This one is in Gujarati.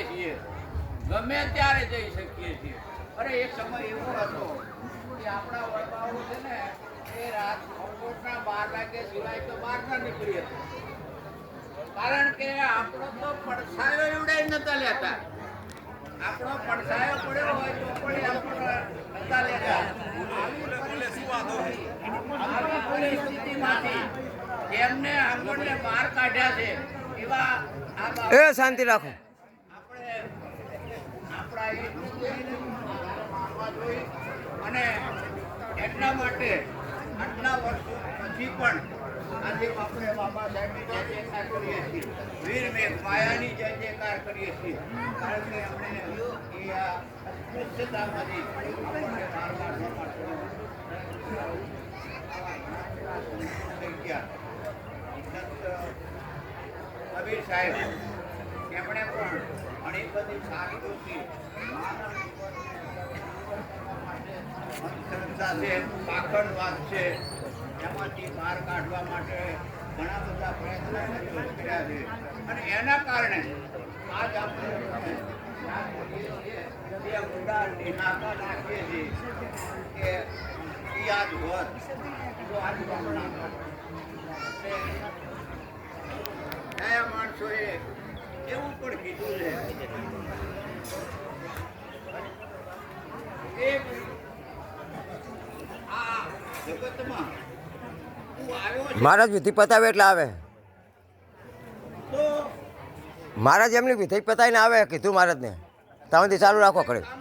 શકીએ છીએ, ગમે ત્યારે જઈ શકીએ છીએ. અરે એક સમય એવો હતો કે આપણા વડવાઓ છે ને એ રાત બપોરના 12 વાગ્યા સિવાય તો બહાર ના નીકળી હતી. કારણ કે આપણો તો પડછાયો એવડાય નતા લેતા. આપણો પડછાયો પડ્યો હોય તો પણ આપણે નતા લેતા. આવી પરિસ્થિતિમાંથી જેમને આપણને બહાર કાઢ્યા છે એવા એ શાંતિ રાખો. આપણે આપણા માનવા જોઈએ અને એટલા માટે આટલા વર્ષો પછી પણ આજે આપણે બાબા સાહેબની જય જયકાર કરીએ છીએ, વીર મેઘ માયાની જય જયકાર કરીએ છીએ. કારણ કે આપણે એ આ અસ્પૃશ્યતામાંથી આપણને બહાર કાઢવા માટે કબીર સાહેબ એમણે પણ ઘણી બધી સારી દોષી સાથે પાખંડ વાત છે એમાંથી બહાર કાઢવા માટે ઘણા બધા પ્રયત્નો કર્યા છે. અને એના કારણે આજ આપણે જે ઊંડા ઢીનાકા નાખીએ છીએ કે યાદ હોત તો આજ કયા માણસોએ એવું પણ કીધું છે એક આ જગતમાં તું આવ્યો છે મહારાજ વિધિ પતાવે એટલે આવે. તો મહારાજ એમની વિધિ પતાવીને આવે કીધું મહારાજને ત્યાંથી ચાલુ રાખો ખડે. કામ